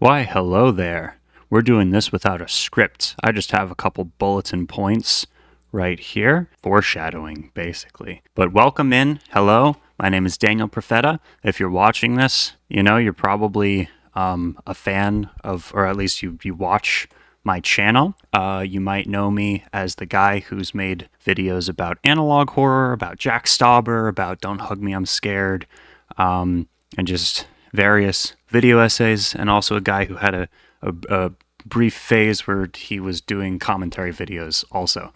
Why, hello there. We're doing this without a script. I just have a couple bulletin points right here, foreshadowing basically. But welcome in. Hello. My name is Daniel Profeta. If you're watching this, you're probably a fan of, or at least you watch my channel. You might know me as the guy who's made videos about analog horror, about Jack Stauber, about Don't Hug Me, I'm Scared, and just various video essays, and also a guy who had a brief phase where he was doing commentary videos also.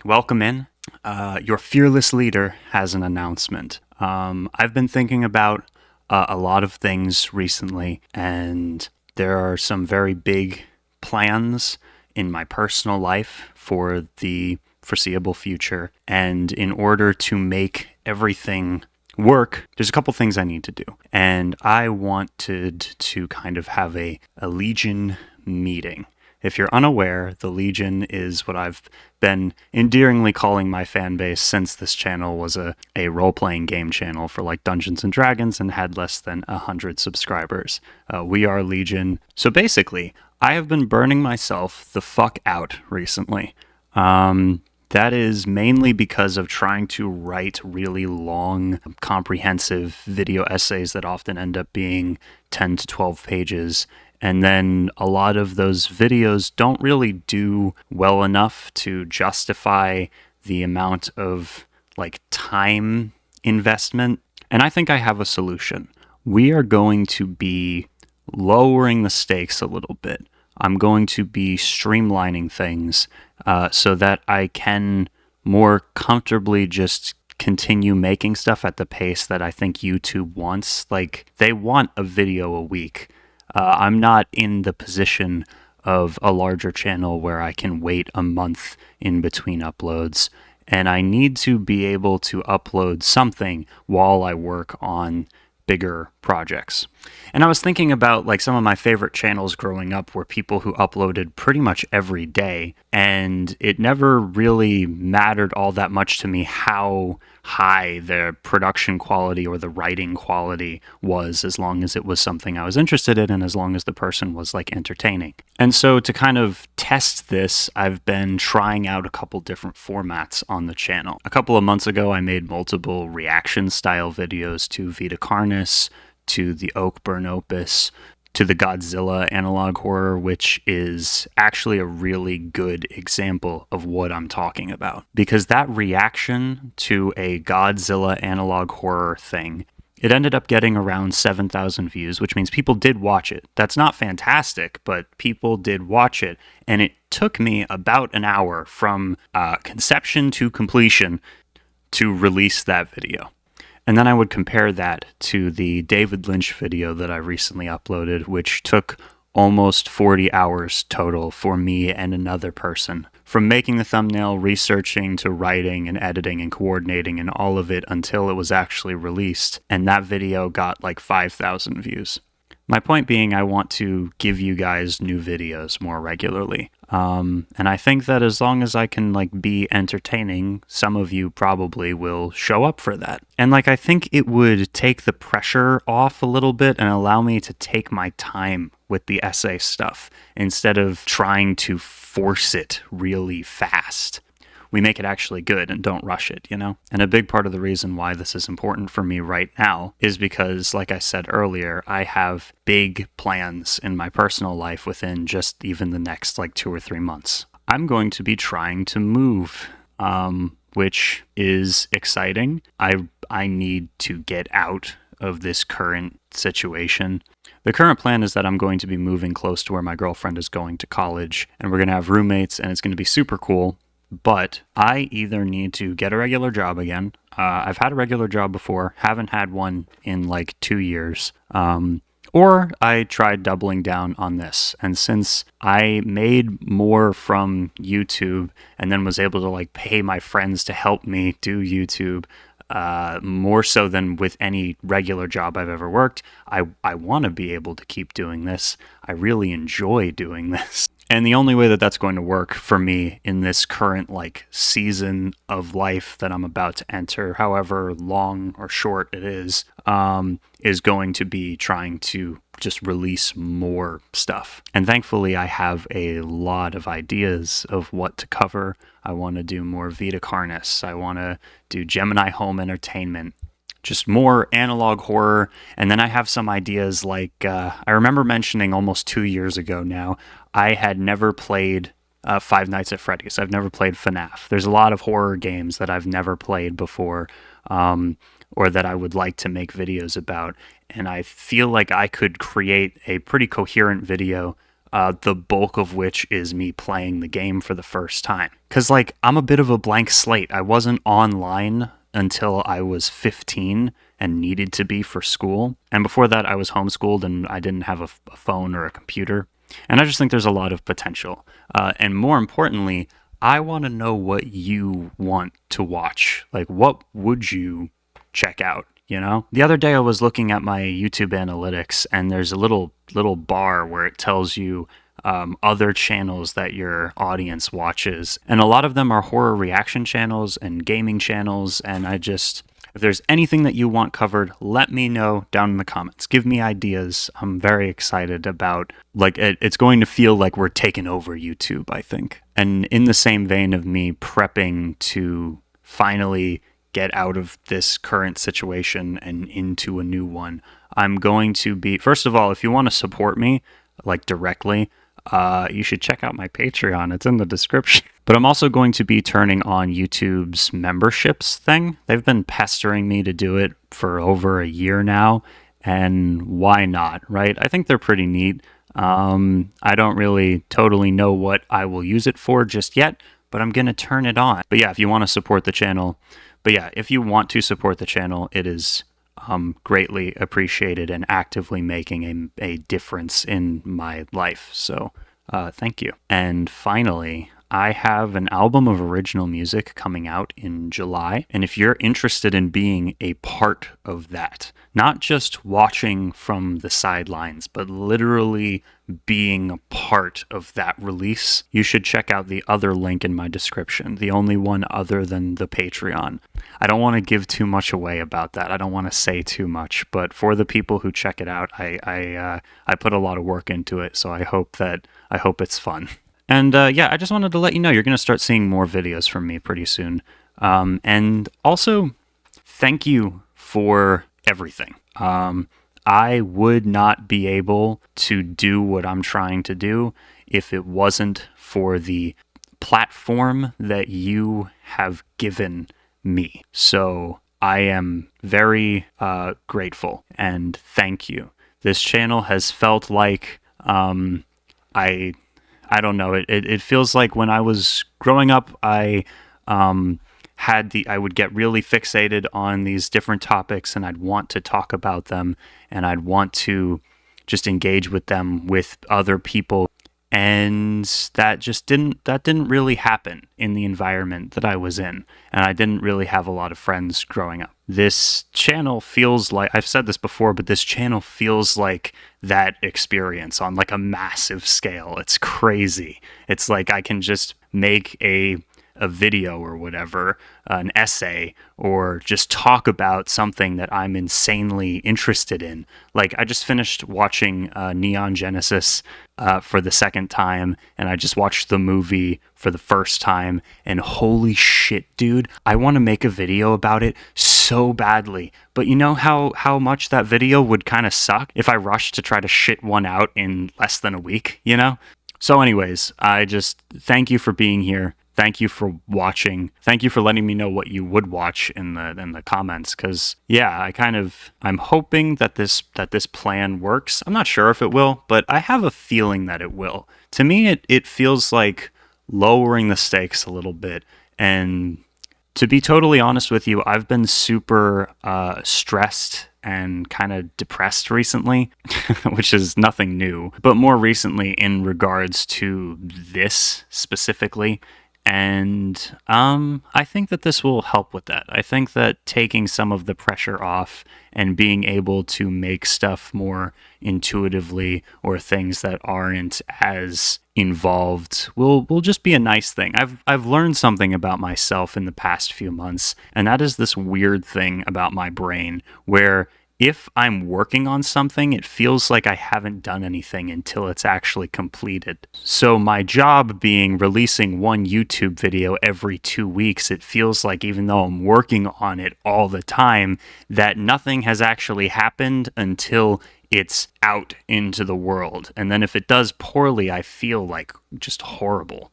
Welcome in. Your fearless leader has an announcement. I've been thinking about a lot of things recently, and there are some very big plans in my personal life for the foreseeable future. And in order to make everything work, there's a couple things I need to do. And I wanted to kind of have a Legion meeting. If you're unaware, the Legion is what I've been endearingly calling my fan base since this channel was a role-playing game channel for like Dungeons and Dragons and had less than 100 subscribers. We are Legion. So basically, I have been burning myself the fuck out recently. That is mainly because of trying to write really long, comprehensive video essays that often end up being 10 to 12 pages. And then a lot of those videos don't really do well enough to justify the amount of time investment. And I think I have a solution. We are going to be lowering the stakes a little bit. I'm going to be streamlining things so that I can more comfortably just continue making stuff at the pace that I think YouTube wants. Like, they want a video a week. I'm not in the position of a larger channel where I can wait a month in between uploads, and I need to be able to upload something while I work on bigger projects. And I was thinking about some of my favorite channels growing up were people who uploaded pretty much every day, and it never really mattered all that much to me how high the production quality or the writing quality was, as long as it was something I was interested in and as long as the person was entertaining. And so to kind of test this, I've been trying out a couple different formats on the channel. A couple of months ago, I made multiple reaction style videos to Vita Carnis, to the Oak Burn Opus, to the Godzilla analog horror, which is actually a really good example of what I'm talking about. Because that reaction to a Godzilla analog horror thing, it ended up getting around 7,000 views, which means people did watch it. That's not fantastic, but people did watch it. And it took me about an hour from conception to completion to release that video. And then I would compare that to the David Lynch video that I recently uploaded, which took almost 40 hours total for me and another person. From making the thumbnail, researching, to writing and editing and coordinating and all of it until it was actually released. And that video got 5,000 views. My point being, I want to give you guys new videos more regularly. And I think that as long as I can be entertaining, some of you probably will show up for that. And I think it would take the pressure off a little bit and allow me to take my time with the essay stuff instead of trying to force it really fast. We make it actually good and don't rush it, And a big part of the reason why this is important for me right now is because, like I said earlier, I have big plans in my personal life within just even the next 2 or 3 months. I'm going to be trying to move, which is exciting. I need to get out of this current situation. The current plan is that I'm going to be moving close to where my girlfriend is going to college, and we're going to have roommates, and it's going to be super cool. But I either need to get a regular job again. I've had a regular job before, haven't had one in 2 years. Or I tried doubling down on this. And since I made more from YouTube and then was able to pay my friends to help me do YouTube, more so than with any regular job I've ever worked, I want to be able to keep doing this. I really enjoy doing this. And the only way that that's going to work for me in this current like season of life that I'm about to enter, however long or short it is going to be trying to just release more stuff. And thankfully, I have a lot of ideas of what to cover. I want to do more Vita Carnus. I want to do Gemini Home Entertainment, just more analog horror. And then I have some ideas like I remember mentioning almost 2 years ago now, I had never played Five Nights at Freddy's. I've never played FNAF. There's a lot of horror games that I've never played before, or that I would like to make videos about. And I feel like I could create a pretty coherent video, the bulk of which is me playing the game for the first time. Because, like, I'm a bit of a blank slate. I wasn't online until I was 15 and needed to be for school. And before that, I was homeschooled and I didn't have a phone or a computer. And I just think there's a lot of potential. And more importantly, I want to know what you want to watch. Like, what would you check out? You know, the other day I was looking at my YouTube analytics, and there's a little bar where it tells you other channels that your audience watches, and a lot of them are horror reaction channels and gaming channels. And if there's anything that you want covered, let me know down in the comments. Give me ideas. I'm very excited about, like, it's going to feel like we're taking over YouTube, I think. And in the same vein of me prepping to finally get out of this current situation and into a new one, I'm going to be, first of all, if you want to support me, like, directly, you should check out my Patreon. It's in the description. But I'm also going to be turning on YouTube's memberships thing. They've been pestering me to do it for over a year now, and why not, right? I think they're pretty neat. I don't really totally know what I will use it for just yet, but I'm going to turn it on. But yeah, if you want to support the channel, it is greatly appreciated and actively making a difference in my life. So thank you. And finally, I have an album of original music coming out in July. And if you're interested in being a part of that, not just watching from the sidelines, but literally being a part of that release, you should check out the other link in my description, the only one other than the Patreon. I don't want to give too much away about that. I don't want to say too much, but for the people who check it out, I put a lot of work into it, so I hope it's fun. And yeah, I just wanted to let you know you're going to start seeing more videos from me pretty soon. And also, thank you for everything. I would not be able to do what I'm trying to do if it wasn't for the platform that you have given me. So I am very grateful, and thank you. This channel has felt like I don't know. It feels like when I was growing up, I would get really fixated on these different topics, and I'd want to talk about them, and I'd want to just engage with them with other people. And that didn't really happen in the environment that I was in. And I didn't really have a lot of friends growing up. This channel feels like, I've said this before, but this channel feels like that experience on like a massive scale. It's crazy. It's like I can just make a video or whatever, an essay, or just talk about something that I'm insanely interested in. Like, I just finished watching Neon Genesis for the second time, and I just watched the movie for the first time, and holy shit, dude, I want to make a video about it so badly. But you know how much that video would kind of suck if I rushed to try to shit one out in less than a week, you know? So anyways, I just thank you for being here. Thank you for watching. Thank you for letting me know what you would watch in the comments. Because yeah, I'm hoping that this plan works. I'm not sure if it will, but I have a feeling that it will. To me, it feels like lowering the stakes a little bit. And to be totally honest with you, I've been super stressed and kind of depressed recently, which is nothing new. But more recently, in regards to this specifically. And I think that this will help with that. I think that taking some of the pressure off and being able to make stuff more intuitively or things that aren't as involved will just be a nice thing. I've learned something about myself in the past few months, and that is this weird thing about my brain where if I'm working on something, it feels like I haven't done anything until it's actually completed. So, my job being releasing one YouTube video every 2 weeks, it feels like even though I'm working on it all the time, that nothing has actually happened until it's out into the world. And then if it does poorly, I feel like just horrible.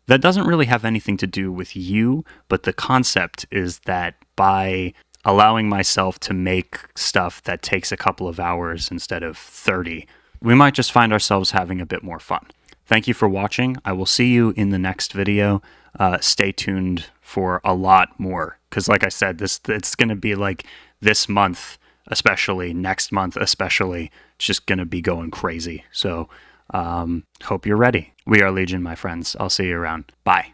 That doesn't really have anything to do with you, but the concept is that by allowing myself to make stuff that takes a couple of hours instead of 30, we might just find ourselves having a bit more fun. Thank you for watching. I will see you in the next video. Stay tuned for a lot more, because like I said, it's going to be like this month, especially next month, especially, it's just going to be going crazy. So hope you're ready. We are Legion, my friends. I'll see you around. Bye.